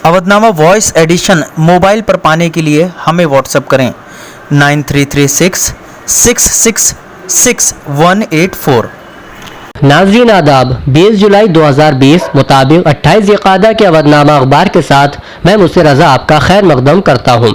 Avadhnama voice addition mobile पर पाने के लिए हमें व्हाट्सएप करें 9336666184। नाज़रीन आदाब, 20 जुलाई 2020 मुताबिक 28 ज़िक़ादा के अवधनामा अखबार के साथ मैं मुझसे रज़ा आपका खैर मक़दम करता हूँ।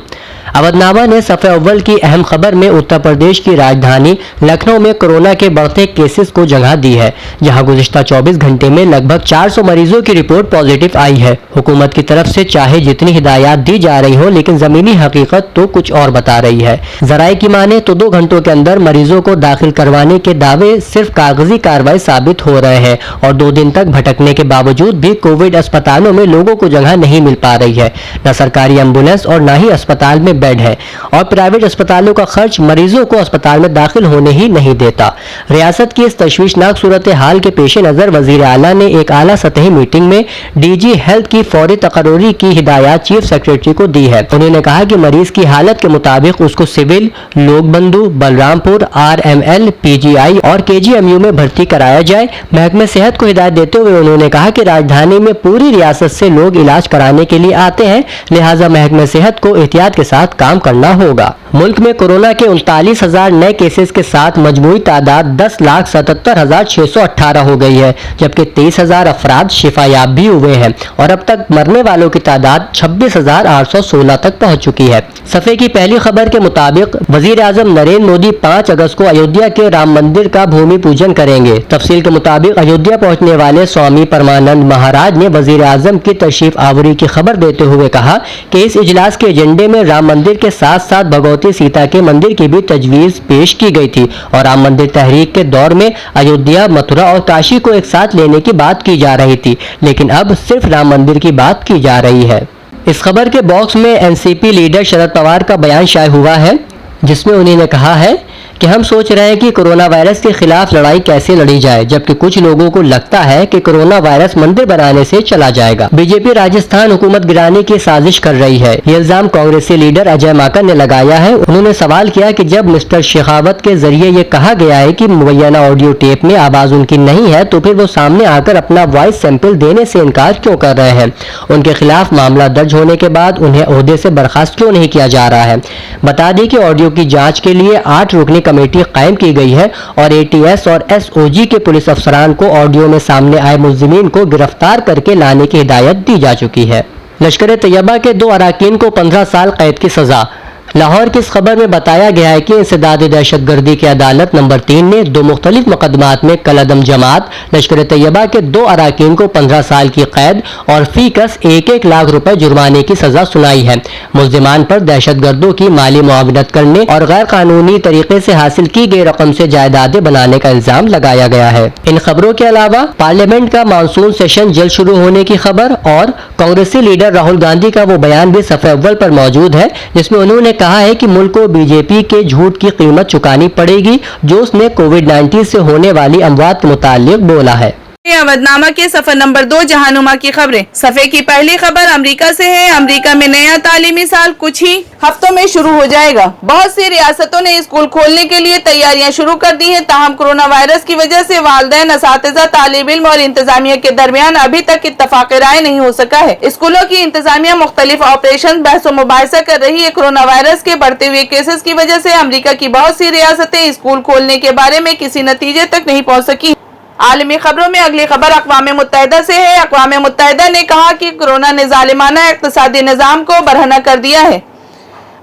अवधनामा ने सफ़े अव्वल की अहम खबर में उत्तर प्रदेश की राजधानी लखनऊ में कोरोना के बढ़ते केसेस को जगह दी है, जहां गुज़िश्ता 24 घंटे में लगभग 400 मरीजों की रिपोर्ट पॉजिटिव आई है। हुकूमत की तरफ से चाहे जितनी हिदायत दी जा रही हो, लेकिन ज़मीनी हकीकत तो कुछ और बता रही है। ज़राए की माने तो 2 घंटों के अंदर मरीजों को दाखिल करवाने के दावे सिर्फ कागजी कार्रवाई साबित हो रहे हैं और 2 दिन तक भटकने के बावजूद भी कोविड अस्पतालों में लोगों को जगह नहीं मिल पा रही है। न सरकारी एम्बुलेंस और न ही अस्पताल में बेड है और प्राइवेट अस्पतालों का खर्च मरीजों को अस्पताल में दाखिल होने ही नहीं देता। रियासत की इस तशवीशनाक सूरत हाल के पेश नज़र वज़ीर आला ने एक आला सतही मीटिंग में डीजी हेल्थ की फौरी तकर्री की हिदायत चीफ सेक्रेटरी को दी है। उन्होंने कहा कि मरीज की हालत के मुताबिक उसको सिविल, लोक बंधु, बलरामपुर, RML, PGI और KGMU में भर्ती कराया जाए। महकमे सेहत को हिदायत देते हुए उन्होंने कहा कि राजधानी में पूरी रियासत से लोग इलाज कराने के लिए आते हैं, लिहाजा महकमे सेहत को एहतियात के साथ काम करना होगा। मुल्क में कोरोना के 39,000 नए केसेस के साथ मजमूई तादाद 10,77,618 हो गई है, जबकि 23,000 अफराद शिफायाब भी हुए हैं और अब तक मरने वालों की तादाद 26,816 तक पहुंच चुकी है। सफ़े की पहली खबर के मुताबिक वजीर आजम नरेंद्र मोदी 5 अगस्त को अयोध्या के राम मंदिर का भूमि पूजन करेंगे। तफसील के मुताबिक अयोध्या पहुंचने वाले स्वामी परमानंद महाराज ने वजीर आजम की तशरीफ आवरी की खबर देते हुए कहा कि इस इजलास के एजेंडे में राम मंदिर के साथ साथ भगवती सीता के मंदिर की भी तजवीज पेश की गई थी और राम मंदिर तहरीक के दौर में अयोध्या, मथुरा और काशी को एक साथ लेने की बात की जा रही थी, लेकिन अब सिर्फ राम मंदिर की बात की जा रही है। इस खबर के बॉक्स में एनसीपी लीडर शरद पवार का बयान शाये हुआ है, जिसमें उन्होंने कहा है कि हम सोच रहे हैं कि कोरोना वायरस के खिलाफ लड़ाई कैसे लड़ी जाए, जबकि कुछ लोगों को लगता है कि कोरोना वायरस मंदिर बनाने से चला जाएगा। बीजेपी राजस्थान हुकूमत गिराने की साजिश कर रही है, ये इल्जाम कांग्रेसी लीडर अजय माकन ने लगाया है। उन्होंने सवाल किया कि जब मिस्टर शेखावत के जरिए ये कहा गया है कि मुबैना ऑडियो टेप में आवाज उनकी नहीं है, तो फिर वो सामने आकर अपना वॉइस सैंपल देने से इनकार क्यों कर रहे हैं? उनके खिलाफ मामला दर्ज होने के बाद उन्हें ओहदे से बर्खास्त क्यों नहीं किया जा रहा है? बता दें कि ऑडियो की जाँच के लिए 8 रुकनी कमेटी कायम की गई है और ATS और SOG के पुलिस अफसरान को ऑडियो में सामने आए मुल्जिमीन को गिरफ्तार करके लाने की हिदायत दी जा चुकी है। लश्कर तैयबा के 2 अरकान को 15 साल कैद की सजा। लाहौर की इस खबर में बताया गया है कि इंसदाद दहशतगर्दी की अदालत नंबर 3 ने 2 मुख्तलिफ मुकदमात में कलअदम जमात लश्कर तैयबा के 2 अरकान को 15 साल की कैद और फी कस 1-1 लाख रुपए जुर्माने की सजा सुनाई है। मुल्जिमान पर दहशतगर्दों की माली मुआवनत करने और गैर कानूनी तरीके से हासिल की गई रकम से जायदादें बनाने का इल्जाम लगाया गया है। इन खबरों के अलावा पार्लियामेंट का मानसून सेशन जल्द शुरू होने की खबर और कांग्रेसी लीडर राहुल गांधी का वो बयान भी सफ़े अव्वल पर मौजूद है, जिसमें उन्होंने कहा है कि मुल्क को बीजेपी के झूठ की कीमत चुकानी पड़ेगी, जो उसने कोविड-19 से होने वाली अमवात के मुताल्लिक बोला है। अवधनामा के सफर नंबर 2 जहानुमा की खबरें। सफे की पहली खबर अमेरिका से है। अमेरिका में नया तालीमी साल कुछ ही हफ्तों में शुरू हो जाएगा। बहुत सी रियासतों ने स्कूल खोलने के लिए तैयारियां शुरू कर दी हैं, ताहम कोरोना वायरस की वजह से वालिदैन, असातिज़ा, तालिब इल्म और इंतजामिया के दरमियान अभी तक इत्तफाक राय नहीं हो सका है। स्कूलों की इंतजामिया मुख्तलिफ ऑपरेशन बहस मुबाहिसा कर रही है। कोरोना वायरस के बढ़ते हुए केसेस की वजह से अमेरिका की बहुत सी रियासतें स्कूल खोलने के बारे में किसी नतीजे तक नहीं पहुँच सकी। आलमी खबरों में अगली खबर अक़वाम मुत्तहिदा से है। अक़वाम मुत्तहिदा ने कहा कि कोरोना ने ज़ालिमाना इक़्तिसादी निज़ाम को बरहना कर दिया है।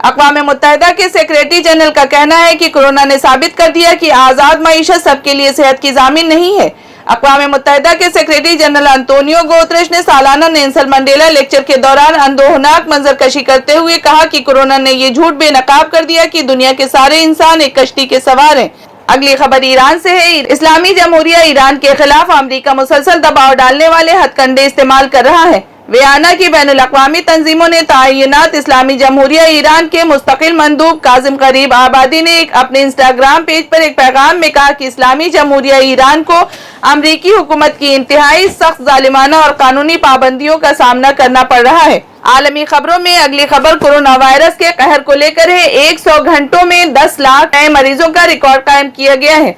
अक़वाम मुत्तहिदा के सेक्रेटरी जनरल का कहना है कि कोरोना ने साबित कर दिया कि आज़ाद मईशत सबके लिए सेहत की ज़ामिन नहीं है। अक़वाम मुत्तहिदा के सेक्रेटरी जनरल अंतोनियो गुतरेश ने सालाना नेल्सन मंडेला लेक्चर के दौरान अंदोहनाक मंजरकशी करते हुए कहा कि कोरोना ने ये झूठ बेनकाब कर दिया कि दुनिया के सारे इंसान एक कश्ती के सवार हैं। अगली खबर ईरान से है। इस्लामी जमहूरिया ईरान के खिलाफ अमेरिका मुसलसल दबाव डालने वाले हथकंडे इस्तेमाल कर रहा है। वियना की बैनुल अक़वामी तंजीमों ने तैनात इस्लामी जमहूरिया ईरान के मुस्तकिल मंदूब काजिम गरीब आबादी ने अपने इंस्टाग्राम पेज पर एक पैगाम में कहा कि इस्लामी जमहूरिया ईरान को अमरीकी हुकूमत की इंतहाई सख्त जालिमाना और कानूनी पाबंदियों का सामना करना पड़ रहा है। आलमी खबरों में अगली खबर कोरोना वायरस के कहर को लेकर है। 100 घंटों में 10 लाख नए मरीजों का रिकॉर्ड कायम किया गया है।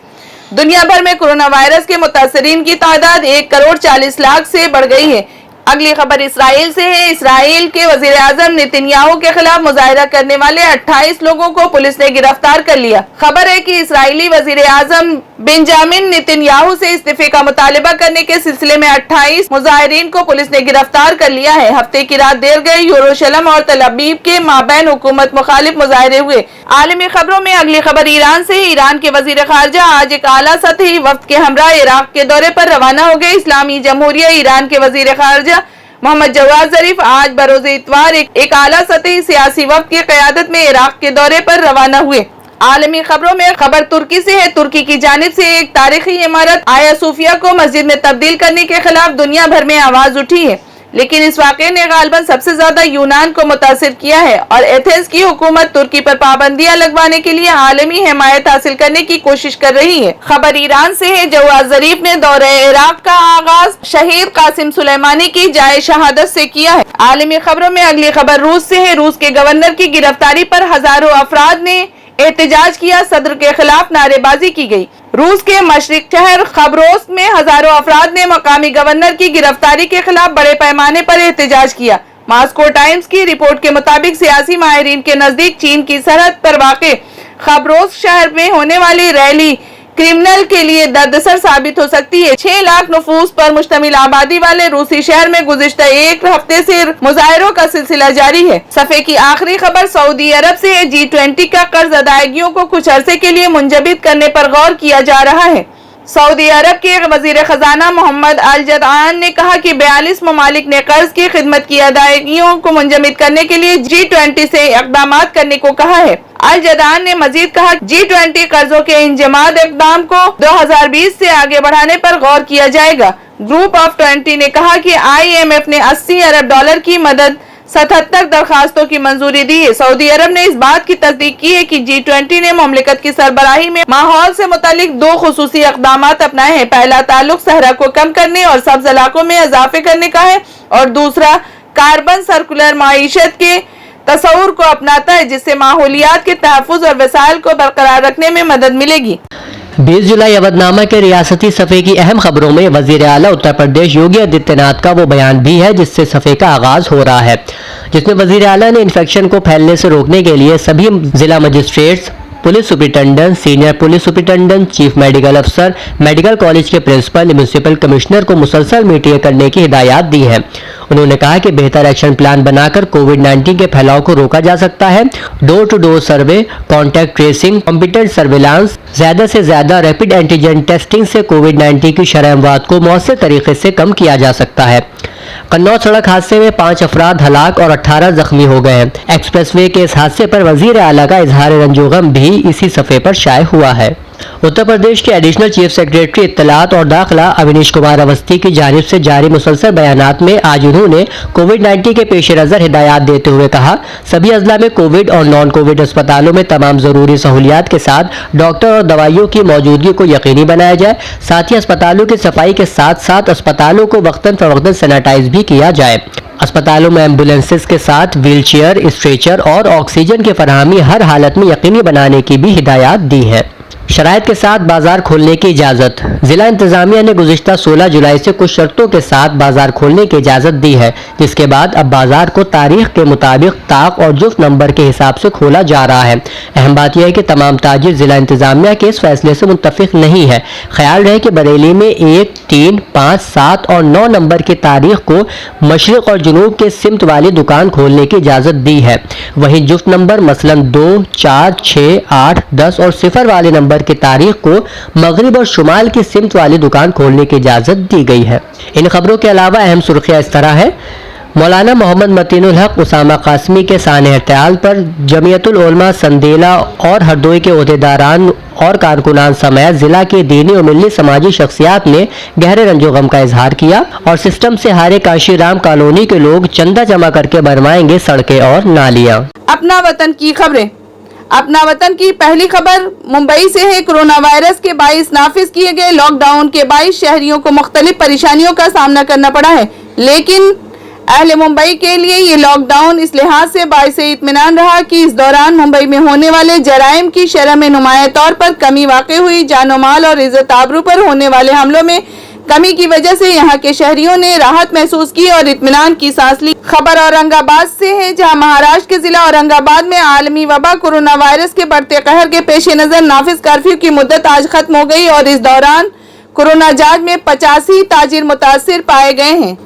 दुनिया भर में कोरोना वायरस के मुतासरीन की तादाद 1 करोड़ 40 लाख से बढ़ गई है। اگلی خبر اسرائیل سے ہے۔ اسرائیل کے وزیر اعظم نتنیاہو کے خلاف مظاہرہ کرنے والے 28 لوگوں کو پولیس نے گرفتار کر لیا۔ خبر ہے کہ اسرائیلی وزیر اعظم بنجامن نتنیاہو سے استعفے کا مطالبہ کرنے کے سلسلے میں 28 مظاہرین کو پولیس نے گرفتار کر لیا ہے۔ ہفتے کی رات دیر گئے یروشلم اور تل ابیب کے مابین حکومت مخالف مظاہرے ہوئے۔ عالمی خبروں میں اگلی خبر ایران سے۔ ایران کے وزیر خارجہ آج ایک اعلیٰ سطحی وفد کے ہمراہ عراق کے دورے پر روانہ ہو گئے۔ اسلامی جمہوریہ ایران کے وزیر خارجہ محمد جواد ظریف آج بروز اتوار ایک اعلیٰ سطحی سیاسی وفد کی قیادت میں عراق کے دورے پر روانہ ہوئے۔ عالمی خبروں میں خبر ترکی سے ہے۔ ترکی کی جانب سے ایک تاریخی عمارت آیا صوفیہ کو مسجد میں تبدیل کرنے کے خلاف دنیا بھر میں آواز اٹھی ہے، لیکن اس واقعے نے غالباً سب سے زیادہ یونان کو متاثر کیا ہے اور ایتھنز کی حکومت ترکی پر پابندیاں لگوانے کے لیے عالمی حمایت حاصل کرنے کی کوشش کر رہی ہے۔ خبر ایران سے ہے۔ جواد ظریف نے دورہ عراق کا آغاز شہید قاسم سلیمانی کی جائے شہادت سے کیا ہے۔ عالمی خبروں میں اگلی خبر روس سے ہے۔ روس کے گورنر کی گرفتاری پر ہزاروں افراد نے احتجاج کیا، صدر کے خلاف نعرے بازی کی گئی۔ روس کے مشرق شہر خبروسک میں ہزاروں افراد نے مقامی گورنر کی گرفتاری کے خلاف بڑے پیمانے پر احتجاج کیا۔ ماسکو ٹائمز کی رپورٹ کے مطابق سیاسی ماہرین کے نزدیک چین کی سرحد پر واقع خبروسک شہر میں ہونے والی ریلی کرمنل کے لیے دردسر ثابت ہو سکتی ہے۔ 6 لاکھ نفوس پر مشتمل آبادی والے روسی شہر میں گزشتہ ایک ہفتے سے مظاہروں کا سلسلہ جاری ہے۔ صفحے کی آخری خبر سعودی عرب سے ہے۔ G20 کا قرض ادائیگیوں کو کچھ عرصے کے لیے منجمد کرنے پر غور کیا جا رہا ہے۔ سعودی عرب کے وزیر خزانہ محمد الجدعان نے کہا کہ 42 ممالک نے قرض کی خدمت کی ادائیگیوں کو منجمد کرنے کے لیے G20 سے اقدامات کرنے کو کہا ہے۔ الجدعان نے مزید کہا G20 قرضوں کے انجماد اقدام کو 2020 سے آگے بڑھانے پر غور کیا جائے گا۔ گروپ آف 20 نے کہا کہ IMF نے 80 ارب ڈالر کی مدد 77 درخواستوں کی منظوری دی ہے۔ سعودی عرب نے اس بات کی تصدیق کی ہے کہ G20 نے مملکت کی سربراہی میں ماحول سے متعلق 2 خصوصی اقدامات اپنائے ہیں۔ پہلا تعلق صحرا کو کم کرنے اور سبز علاقوں میں اضافے کرنے کا ہے اور دوسرا کاربن سرکولر معیشت کے تصور کو اپناتا ہے، جس سے ماحولیات کے تحفظ اور وسائل کو برقرار رکھنے میں مدد ملے گی۔ 20 جولائی اودھ نامہ کے ریاستی صفحے کی اہم خبروں میں وزیر اعلیٰ اتر پردیش یوگی آدتیہ ناتھ کا وہ بیان بھی ہے جس سے صفحے کا آغاز ہو رہا ہے، جس میں وزیر اعلیٰ نے انفیکشن کو پھیلنے سے روکنے کے لیے سبھی ضلع magistrates, police superintendent, senior police superintendent, chief medical افسر، میڈیکل کالج کے پرنسپل، میونسپل کمشنر کو مسلسل میٹنگیں کرنے کی ہدایات دی ہیں۔ انہوں نے کہا کہ بہتر ایکشن پلان بنا کر کووڈ-19 کے پھیلاؤ کو روکا جا سکتا ہے۔ Door to door survey, contact tracing, competent surveillance, زیادہ سے زیادہ ریپڈ اینٹیجن ٹیسٹنگ سے کووڈ-19 کی شرح اموات کو مؤثر طریقے سے کم کیا جا سکتا ہے۔ قنوج سڑک حادثے میں 5 افراد ہلاک اور 18 زخمی ہو گئے ہیں۔ ایکسپریس وے کے اس حادثے پر وزیر اعلیٰ کا اظہار رنج و غم بھی اسی صفحے پر شائع ہوا ہے۔ اتر پردیش کے ایڈیشنل چیف سیکریٹری اطلاعات اور داخلہ اوینیش کمار اوستھی کی جانب سے جاری مسلسل بیانات میں آج انہوں نے کووڈ-19 کے پیش نظر ہدایات دیتے ہوئے کہا، سبھی اضلاع میں کووڈ اور نان کووڈ اسپتالوں میں تمام ضروری سہولیات کے ساتھ ڈاکٹر اور دوائیوں کی موجودگی کو یقینی بنایا جائے، ساتھ ہی اسپتالوں کی صفائی کے ساتھ ساتھ اسپتالوں کو وقتاً فوقتاً سینیٹائز بھی کیا جائے۔ اسپتالوں میں ایمبولینسز کے ساتھ ویل چیئر، اسٹریچر اور آکسیجن کی فراہمی ہر حالت میں یقینی بنانے کی بھی ہدایات دی ہے۔ شرائط کے ساتھ بازار کھولنے کی اجازت۔ ضلع انتظامیہ نے گزشتہ 16 جولائی سے کچھ شرطوں کے ساتھ بازار کھولنے کی اجازت دی ہے، جس کے بعد اب بازار کو تاریخ کے مطابق طاق اور جفت نمبر کے حساب سے کھولا جا رہا ہے۔ اہم بات یہ ہے کہ تمام تاجر ضلع انتظامیہ کے اس فیصلے سے متفق نہیں ہے۔ خیال رہے کہ بریلی میں 1، 3، 5، 7 اور 9 نمبر کی تاریخ کو مشرق اور جنوب کے سمت والی دکان کھولنے کی اجازت دی ہے، وہیں جفت نمبر مثلاً 2، 4، 6، 8، 10 اور 0 والے نمبر کی تاریخ کو مغرب اور شمال کی سمت والی دکان کھولنے کی اجازت دی گئی ہے۔ ان خبروں کے علاوہ اہم سرخیاں اس طرح ہے۔ مولانا محمد متین الحق اسامہ قاسمی کے سانحہ ارتحال پر جمعیت العلماء سندیلہ اور ہردوئی کے عہدیداران اور کارکنان سمیت ضلع کے دینی و ملی سماجی شخصیات نے گہرے رنج و غم کا اظہار کیا اور سسٹم سے ہارے کاشی رام کالونی کے لوگ چندہ جمع کر کے بنوائیں گے سڑکیں اور نالیاں۔ اپنا وطن کی خبریں۔ اپنا وطن کی پہلی خبر ممبئی سے ہے۔ کورونا وائرس کے باعث نافذ کیے گئے لاک ڈاؤن کے باعث شہریوں کو مختلف پریشانیوں کا سامنا کرنا پڑا ہے، لیکن اہل ممبئی کے لیے یہ لاک ڈاؤن اس لحاظ سے باعث اطمینان رہا کہ اس دوران ممبئی میں ہونے والے جرائم کی شرح میں نمایاں طور پر کمی واقع ہوئی۔ جان و مال اور عزت آبرو پر ہونے والے حملوں میں कमी की वजह से यहाँ के शहरियों ने राहत महसूस की और इत्मीनान की सांस ली। खबर औरंगाबाद से है, जहाँ महाराष्ट्र के जिला औरंगाबाद में आलमी वबा कोरोना वायरस के बढ़ते कहर के पेश नजर नाफिज कर्फ्यू की मुद्दत आज खत्म हो गई और इस दौरान कोरोना जांच में 85 ताजिर मुतासिर पाए गए हैं।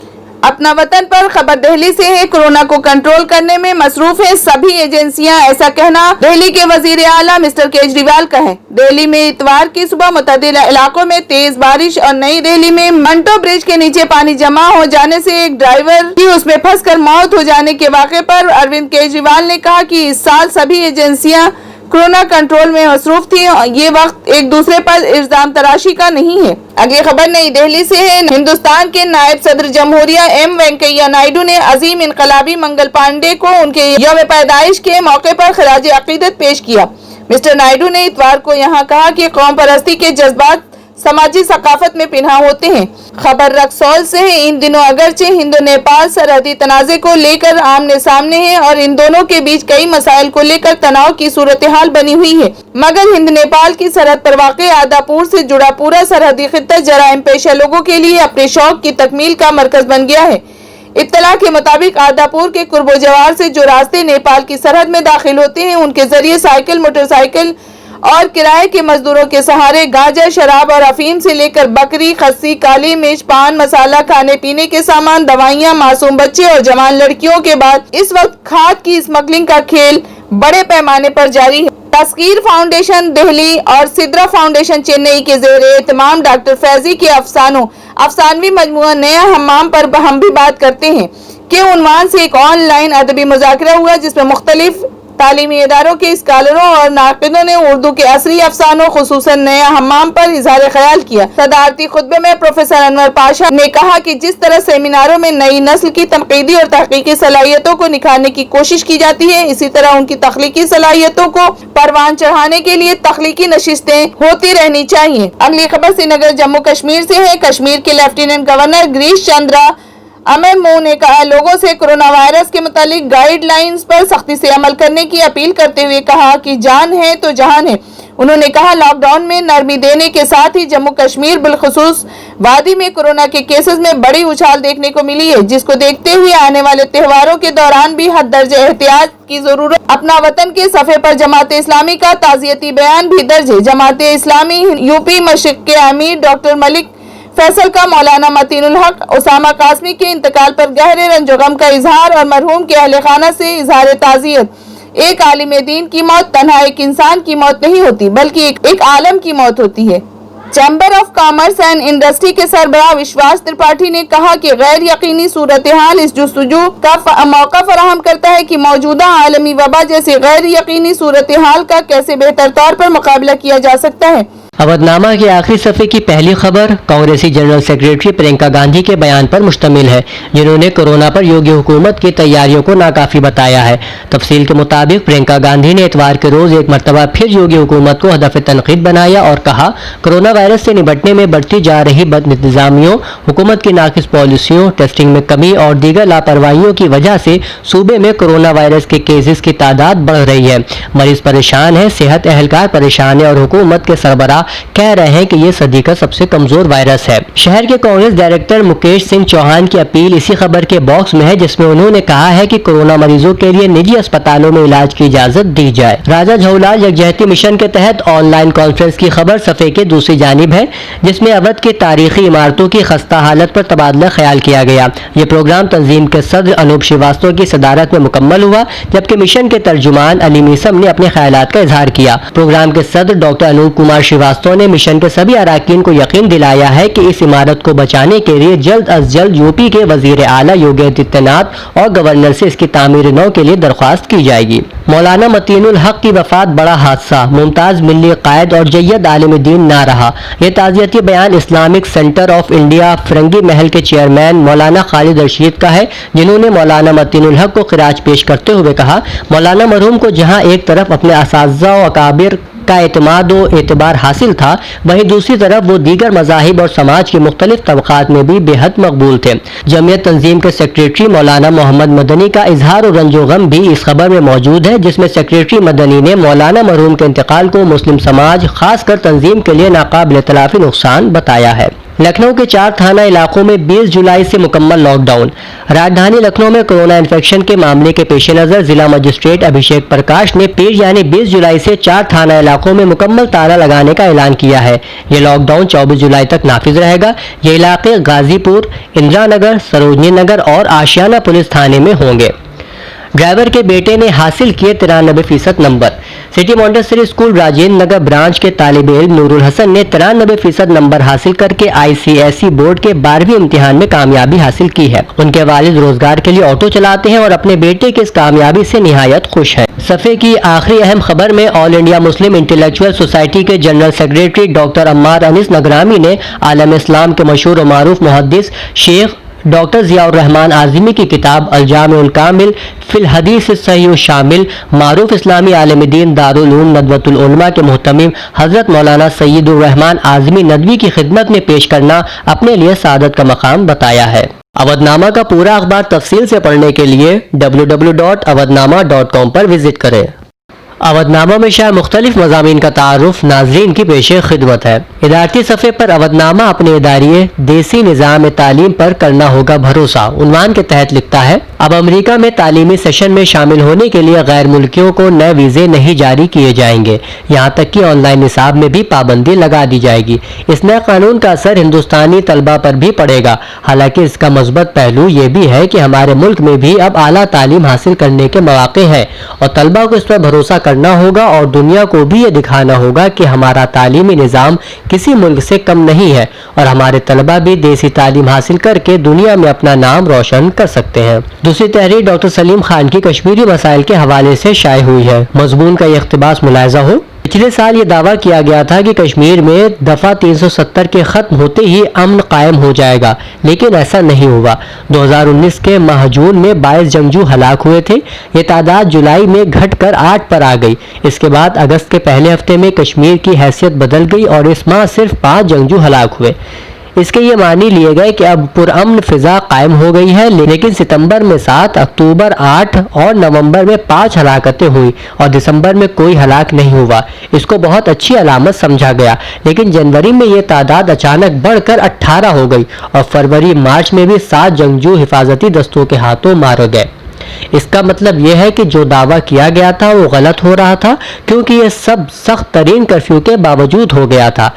अपना वतन पर खबर दिल्ली से है, कोरोना को कंट्रोल करने में मसरूफ है सभी एजेंसियां, ऐसा कहना दिल्ली के वजीर आला मिस्टर केजरीवाल का है। दिल्ली में इतवार की सुबह मुतअद्दिद इलाकों में तेज बारिश और नई दिल्ली में मंटो ब्रिज के नीचे पानी जमा हो जाने से एक ड्राइवर की उसमें फंसकर मौत हो जाने के वाक़े पर अरविंद केजरीवाल ने कहा कि इस साल सभी एजेंसियां कोरोना कंट्रोल में मसरूफ थी, ये वक्त एक दूसरे पर इल्जाम तराशी का नहीं है। अगली खबर नई दिल्ली से है, हिंदुस्तान के नायब सदर जमहूरिया एम वेंकैया नायडू ने अजीम इनकलाबी मंगल पांडे को उनके यौम पैदाइश के मौके पर खराज अकीदत पेश किया। मिस्टर नायडू ने इतवार को यहाँ कहा कि कौम परस्ती के जज्बात समाजी सकाफत में पिन्हा होते हैं। खबर रक्सौल से है, इन दिनों अगरचे हिंदो नेपाल सरहदी तनाज़े को लेकर आमने सामने हैं और इन दोनों के बीच कई मसाइल को लेकर तनाव की सूरत हाल बनी हुई है, मगर हिंद नेपाल की सरहद पर वाक़े आदापुर से जुड़ा पूरा सरहदी खित्ता जराइम पेशा लोगों के लिए अपने शौक की तकमील का मरकज बन गया है। इत्तला के मुताबिक आदापुर के कुर्बो जवार से जो रास्ते नेपाल की सरहद में दाखिल होते हैं, उनके जरिए साइकिल, मोटरसाइकिल और किराए के मजदूरों के सहारे गांजा, शराब और अफीम से लेकर बकरी, खस्सी, काली मिर्च, पान मसाला, खाने पीने के सामान, दवाइयां, मासूम बच्चे और जवान लड़कियों के बाद इस वक्त खाद की स्मगलिंग का खेल बड़े पैमाने पर जारी है। तस्कीर फाउंडेशन दिल्ली और सिद्रा फाउंडेशन चेन्नई के ज़ेरे एहतमाम डॉक्टर फैजी के अफसानवी मजमुआ नया हम्माम पर हम भी बात करते हैं के उन्वान से एक ऑनलाइन अदबी मुज़ाकरा हुआ, जिसमें मुख्तलिफ तालीमी इदारों के स्कॉलरों और नाक़िदों ने उर्दू के असरी अफसानों खुसूसन नया हम्माम पर इज़हार ख्याल किया। सदारती खुतबे में प्रोफेसर अनवर पाशा ने कहा कि जिस तरह सेमिनारों में नई नस्ल की तनकीदी और तहकीकी सलाहियतों को निखारने की कोशिश की जाती है, इसी तरह उनकी तख्लीकी सलाहियतों को परवान चढ़ाने के लिए तख्लीकी नशिस्तें होती रहनी चाहिए। अगली खबर श्रीनगर जम्मू कश्मीर से है। कश्मीर के लेफ्टिनेंट गवर्नर गिरीश चंद्रा अमेमू ने कहा, लोगों से कोरोना वायरस के मुतालिक गाइडलाइंस पर सख्ती से अमल करने की अपील करते हुए कहा कि जान है तो जहान है। उन्होंने कहा, लॉकडाउन में नरमी देने के साथ ही जम्मू कश्मीर बिलखुसूस वादी में कोरोना के केसेस में बड़ी उछाल देखने को मिली है, जिसको देखते हुए आने वाले त्योहारों के दौरान भी हद दर्जे एहतियात की जरूरत। अपना वतन के सफ़े पर जमात इस्लामी का ताज़ियती बयान भी दर्ज है। जमात इस्लामी यूपी मशरिक़ के अमीर डॉक्टर मलिक फैसल का मौलाना मतीनुल हक उसामा कासमी के इंतकाल पर गहरे रंजो गम का इजहार और मरहूम के अहले खाना से इजहार ताज़ियत। एक आलिम दीन की मौत तन्हा एक इंसान की मौत नहीं होती, बल्कि एक आलम की मौत होती है। Chamber of commerce and industry के सरबराह विश्वास त्रिपाठी ने कहा कि गैर यकीनी सूरत हाल इस जुस्तजू का मौका फराहम करता है कि मौजूदा आलमी वबा जैसे गैर यकीनी सूरत हाल का कैसे बेहतर तौर पर मुकाबला किया जा सकता है। अवधनामा के आखिरी सफ़े की पहली खबर कांग्रेसी जनरल सेक्रेटरी प्रियंका गांधी के बयान पर मुश्तमिल है, जिन्होंने कोरोना पर योगी हुकूमत की तैयारियों को नाकाफी बताया है। तफसील के मुताबिक प्रियंका गांधी ने इतवार के रोज एक मरतबा फिर योगी हुकूमत को हदफ तनकीद बनाया और कहा, कोरोना वायरस से निपटने में बढ़ती जा रही बदनिज़ामियों, हुकूमत की नाकिस पॉलिसियों, टेस्टिंग में कमी और दीगर लापरवाहियों की वजह से सूबे में कोरोना वायरस के केसेस की तादाद बढ़ रही है। मरीज परेशान है, सेहत एहलकार परेशान है और हुकूमत के सरबराह कह रहे हैं कि ये सदी का सबसे कमजोर वायरस है। शहर के कांग्रेस डायरेक्टर मुकेश सिंह चौहान की अपील इसी खबर के बॉक्स में है, जिसमें उन्होंने कहा है कि कोरोना मरीजों के लिए निजी अस्पतालों में इलाज की इजाजत दी जाए। राजा झूलाल यकजहती मिशन के तहत ऑनलाइन कॉन्फ्रेंस की खबर सफ़े की दूसरी जानिब है, जिसमें अवध की तारीखी इमारतों की खस्ता हालत पर तबादला ख्याल किया गया। ये प्रोग्राम तंजीम के सदर अनूप श्रीवास्तव की सदारत में मुकम्मल हुआ, जबकि मिशन के तर्जुमान अली मीसम ने अपने ख्यालात का इजहार किया। प्रोग्राम के सदर डॉक्टर अनूप कुमार श्रीवास्तव ने मिशन के सभी अरकान को यकीन दिलाया है कि इस इमारत को बचाने के लिए जल्द अज जल्द यूपी के वजीर आला योगी आदित्यनाथ और गवर्नर से इसकी तामीर नौ के लिए दरख्वास्त की जाएगी। मौलाना मतीनुल हक की वफात बड़ा हादसा, मुमताज मिल्ली कायद और जय्यद आलिम दीन ना रहा। यह ताज़ियती बयान इस्लामिक सेंटर ऑफ इंडिया फिरंगी महल के चेयरमैन मौलाना खालिद रशीद का है, जिन्होंने मौलाना मतीनुल हक को खिराज पेश करते हुए कहा, मौलाना मरहूम को जहाँ एक तरफ अपने असातिज़ा और अकाबिर का एतमाद व एतबार हासिल था, वहीं दूसरी तरफ वो दीगर मज़ाहिब और समाज के मुख्तलिफ तबक़ात में भी बेहद मकबूल थे। जमीयत तंजीम के सेक्रेटरी मौलाना मोहम्मद मदनी का इजहार और रंजो गम भी इस खबर में मौजूद है, जिसमें सेक्रेटरी मदनी ने मौलाना मरहूम के इंतकाल को मुस्लिम समाज खासकर तंजीम के लिए नाकाबिल तलाफी नुकसान बताया है। लखनऊ के 4 थाना इलाकों में 20 जुलाई से मुकम्मल लॉकडाउन। राजधानी लखनऊ में कोरोना इन्फेक्शन के मामले के पेश नजर जिला मजिस्ट्रेट अभिषेक प्रकाश ने पीर यानी 20 जुलाई से 4 थाना इलाकों में मुकम्मल ताला लगाने का ऐलान किया है। ये लॉकडाउन 24 जुलाई तक नाफिज रहेगा। ये इलाके गाजीपुर, इंदिरा नगर, सरोजनी नगर और आशियाना पुलिस थाने में होंगे। ड्राइवर के बेटे ने हासिल किए 93% number. City Montessori school Rajendra Nagar branch के तालिब इल्म नूरुल हसन ने 93% नंबर हासिल करके ICSE बोर्ड के 12वीं इम्तिहान में कामयाबी हासिल की है। उनके वालिद रोजगार के लिए ऑटो चलाते हैं और अपने बेटे की इस कामयाबी से निहायत खुश है। सफ़े की आखिरी अहम खबर में all India Muslim intellectual society के general secretary doctor Ammar Anees Nagrami ने आलम इस्लाम के मशहूर और मारूफ मुहद्दिस शेख डॉक्टर ज़ियाउर रहमान आज़मी की किताब अल-जामिउल कामिल फिल हदीस सही शामिल मारूफ इस्लामी आलिम दीन दारुल उलूम नदवतुल उलमा के मुहतमिम हज़रत मौलाना सय्यदुर रहमान आज़मी नदवी की खिदमत में पेश करना अपने लिए सादत का मकाम बताया है। अवधनामा का पूरा अखबार तफसील से पढ़ने के लिए www.awadnama.com पर विजिट करें। अवधनामा में शायद मुख्तलिफ मज़ामीन का तारुफ नाजरीन की पेशे खिदमत है। इदारती सफ़े पर अवधनामा अपने इदारिये देसी निज़ाम तालीम पर करना होगा भरोसा उन्वान के तहत लिखता है, अब अमेरिका में तालीमी सेशन में शामिल होने के लिए गैर मुल्कियों को नए वीज़े नहीं जारी किए जाएंगे। यहाँ तक कि ऑनलाइन निसाब में भी पाबंदी लगा दी जाएगी। इस नए कानून का असर हिंदुस्तानी तलबा पर भी पड़ेगा। हालांकि इसका मुस्बत पहलू ये भी है कि हमारे मुल्क में भी अब आला तालीम हासिल करने के मौके हैं और तलबा को इस पर भरोसा करना होगा और दुनिया को भी ये दिखाना होगा कि हमारा तालीमी निज़ाम किसी मुल्क से कम नहीं है और हमारे तलबा भी देसी तालीम हासिल करके दुनिया में अपना नाम रोशन कर सकते हैं। दूसरी तहरीर डॉक्टर सलीम खान की कश्मीरी मसाइल के हवाले से शाये हुई है। मजमून का ये इख्तिबास मुलाहिजा हो। पिछले साल ये दावा किया गया था कि कश्मीर में दफ़ा 370 के ख़त्म होते ही अमन कायम हो जाएगा, लेकिन ऐसा नहीं हुआ। 2019 के माह जून में 22 जंगजू हलाक हुए थे। ये तादाद जुलाई में घटकर 8 पर आ गई। इसके बाद अगस्त के पहले हफ्ते में कश्मीर की हैसियत बदल गई और इस माह सिर्फ 5 जंगजू हलाक हुए। इसके ये मानी लिए गए कि अब पुरअमन फिजा कायम हो गई है, लेकिन सितंबर में 7, अक्टूबर 8 और नवंबर में 5 हलाकतें हुई और दिसंबर में कोई हलाक नहीं हुआ। इसको बहुत अच्छी अलामत समझा गया, लेकिन जनवरी में ये तादाद अचानक बढ़कर 18 हो गई और फरवरी मार्च में भी 7 जंगजू हिफाजती दस्तों के हाथों मारे गए। इसका मतलब यह है कि जो दावा किया गया था वो गलत हो रहा था, क्योंकि ये सब सख्त तरीन कर्फ्यू के बावजूद हो गया था।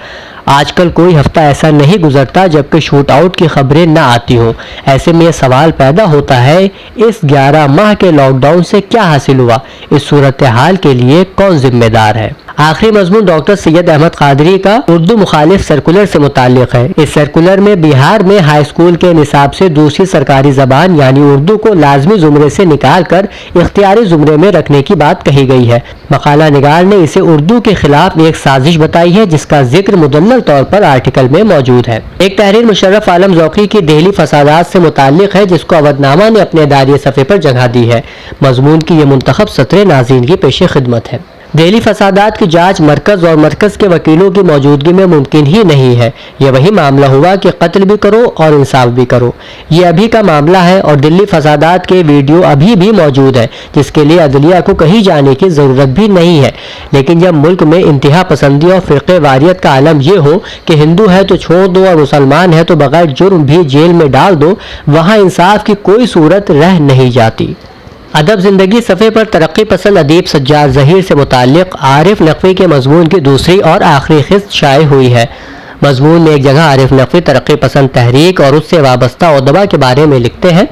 आजकल कोई हफ्ता ऐसा नहीं गुजरता जबकि शूट आउट की खबरें न आती हो। ऐसे में यह सवाल पैदा होता है, इस 11 माह के लॉकडाउन से क्या हासिल हुआ? इस सूरत हाल के लिए कौन जिम्मेदार है? आखिरी मजमून डॉक्टर सैयद अहमद कादरी का उर्दू मुखालिफ सर्कुलर से मुताल्लिक है। इस सर्कुलर में बिहार में हाई स्कूल के निसाब से दूसरी सरकारी जबान यानी उर्दू को लाजमी जुमरे से निकाल कर इख्तियारी जुमरे में रखने की बात कही गई है। मकाला निगार ने इसे उर्दू के खिलाफ एक साजिश बताई है, जिसका जिक्र मुदल्लल तौर पर आर्टिकल में मौजूद है। एक तहरीर मुशर्रफ आलम ज़ौकी की देहली फसादात से मुताल्लिक है, जिसको अवधनामा ने अपने दायरे सफ़े पर जगह दी है। मजमून की ये मुंतखब सत्र नाज़रीन की पेश खिदमत है। दिल्ली फसादात की जांच मरकज़ और मरकज़ के वकीलों की मौजूदगी में मुमकिन ही नहीं है। यह वही मामला हुआ कि कत्ल भी करो और इंसाफ भी करो। ये अभी का मामला है और दिल्ली फसादात के वीडियो अभी भी मौजूद है, जिसके लिए अदलिया को कहीं जाने की ज़रूरत भी नहीं है। लेकिन जब मुल्क में इंतहा पसंदी और फ़िरक़े वारियत का आलम ये हो कि हिंदू है तो छोड़ दो और मुसलमान है तो बग़ैर जुर्म भी जेल में डाल दो, वहाँ इंसाफ की कोई सूरत रह नहीं जाती। अदब ज़िंदगी सफ़े पर तरक्की पसंद अदीब सज्जाद ज़हीर से मुताल्लिक़ आरिफ नकवी के मजमून की दूसरी और आखिरी क़िस्त शाये हुई है। मजमून में एक जगह आरिफ नकवी तरक्की पसंद तहरीक और उससे वाबस्ता उदबा के बारे में लिखते हैं।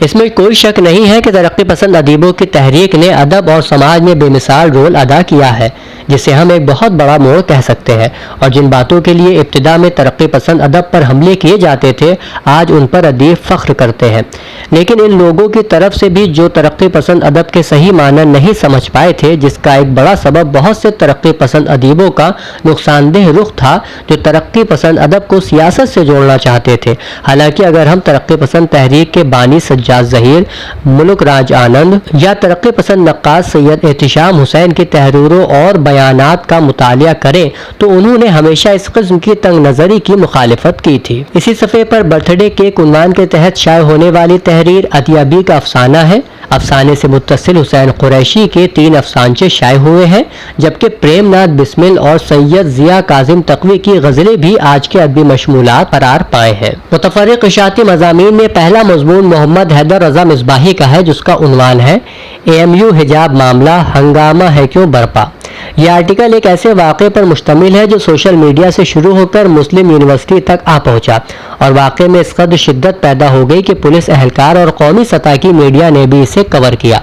इसमें कोई शक नहीं है कि तरक्की पसंद अदीबों की तहरीक ने अदब और समाज में बेमिसाल रोल अदा किया है, जिसे हम एक बहुत बड़ा मोड़ कह सकते हैं। और जिन बातों के लिए इब्तिदा में तरक्की पसंद अदब पर हमले किए जाते थे, आज उन पर अदीब फ़ख्र करते हैं। लेकिन इन लोगों की तरफ से भी जो तरक्की पसंद अदब के सही माना नहीं समझ पाए थे, जिसका एक बड़ा सबब बहुत से तरक्की पसंद अदीबों का नुकसानदेह रुख था, जो तरक्की पसंद अदब को सियासत से जोड़ना चाहते थे। हालांकि अगर हम तरक्की पसंद तहरीक के बानी सज्जाद ज़हीर, मुल्क राज आनंद या तरक्की पसंद नक्काश सैयद एहतिशाम हुसैन की तहरीरों और बयानात का मुतालिया करें तो उन्होंने हमेशा इस किस्म की तंग नज़री की मुखालिफत की थी। इसी सफ़े पर बर्थडे केक उन्वान के तहत शाये होने वाली तहरीर अतियाबी का अफसाना है। افسانے سے متصل حسین قریشی کے 3 افسانچے شائع ہوئے ہیں، جبکہ پریم ناتھ بسمل اور سید ضیاء کاظم تقوی کی غزلیں بھی آج کے ادبی مشمولات قرار پائے ہیں۔ متفرق اشاعتی مضامین میں پہلا مضمون محمد حیدر رضا مصباحی کا ہے، جس کا عنوان ہے AMU حجاب معاملہ ہنگامہ ہے کیوں برپا۔ یہ آرٹیکل ایک ایسے واقعے پر مشتمل ہے جو سوشل میڈیا سے شروع ہو کر مسلم یونیورسٹی تک آ پہنچا اور واقعے میں اس قدر شدت پیدا ہو گئی کہ پولیس اہلکار اور قومی سطح کی میڈیا نے بھی اسے کور کیا۔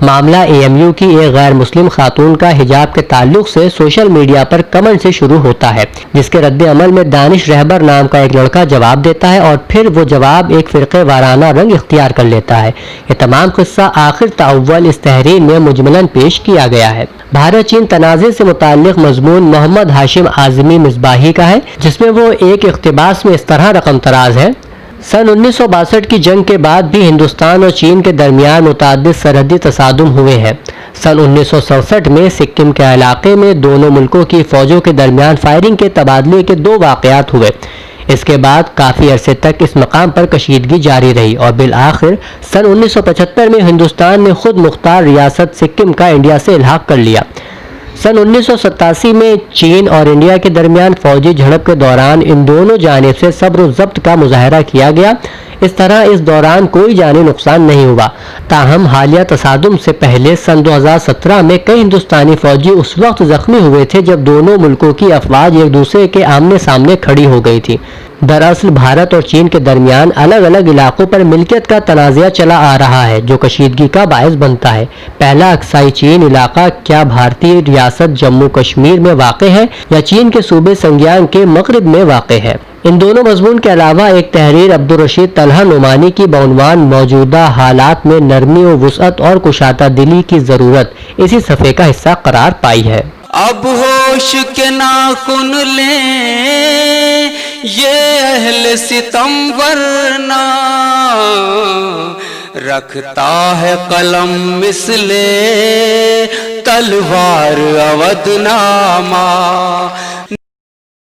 معاملہ AMU کی ایک غیر مسلم خاتون کا حجاب کے تعلق سے سوشل میڈیا پر کمنٹ سے شروع ہوتا ہے، جس کے رد عمل میں دانش رہبر نام کا ایک لڑکا جواب دیتا ہے اور پھر وہ جواب ایک فرقے وارانہ رنگ اختیار کر لیتا ہے۔ یہ تمام قصہ آخر تاول اس تحریر میں مجملاً پیش کیا گیا ہے۔ بھارت چین تنازع سے متعلق مضمون محمد ہاشم اعظمی مصباحی کا ہے، جس میں وہ ایک اقتباس میں اس طرح رقم تراز ہے: سن 1962 کی جنگ کے بعد بھی ہندوستان اور چین کے درمیان متعدد سرحدی تصادم ہوئے ہیں۔ سن 1967 میں سکم کے علاقے میں دونوں ملکوں کی فوجوں کے درمیان فائرنگ کے تبادلے کے 2 واقعات ہوئے۔ اس کے بعد کافی عرصے تک اس مقام پر کشیدگی جاری رہی اور بالآخر سن 1975 میں ہندوستان نے خود مختار ریاست سکم کا انڈیا سے الحاق کر لیا۔ سن 1987 میں چین اور انڈیا کے درمیان فوجی جھڑپ کے دوران ان دونوں جانب سے صبر و ضبط کا مظاہرہ کیا گیا۔ اس طرح اس دوران کوئی جانی نقصان نہیں ہوا۔ تاہم حالیہ تصادم سے پہلے سن 2017 میں کئی ہندوستانی فوجی اس وقت زخمی ہوئے تھے جب دونوں ملکوں کی افواج ایک دوسرے کے آمنے سامنے کھڑی ہو گئی تھی۔ دراصل بھارت اور چین کے درمیان الگ الگ علاقوں پر ملکیت کا تنازع چلا آ رہا ہے جو کشیدگی کا باعث بنتا ہے۔ پہلا اقصائی چین علاقہ کیا بھارتی ریاست جموں کشمیر میں واقع ہے یا چین کے صوبے سنگیانگ کے مغرب میں واقع ہے؟ ان دونوں مضمون کے علاوہ ایک تحریر عبدالرشید طلحہ نعمانی کی بعنوان موجودہ حالات میں نرمی و وسعت اور کشادہ دلی کی ضرورت اسی صفحے کا حصہ قرار پائی ہے۔ اب ہوش کے ناخن لیں یہ اہل ستم ورنہ رکھتا ہے قلم مثل تلوار اودھ نامہ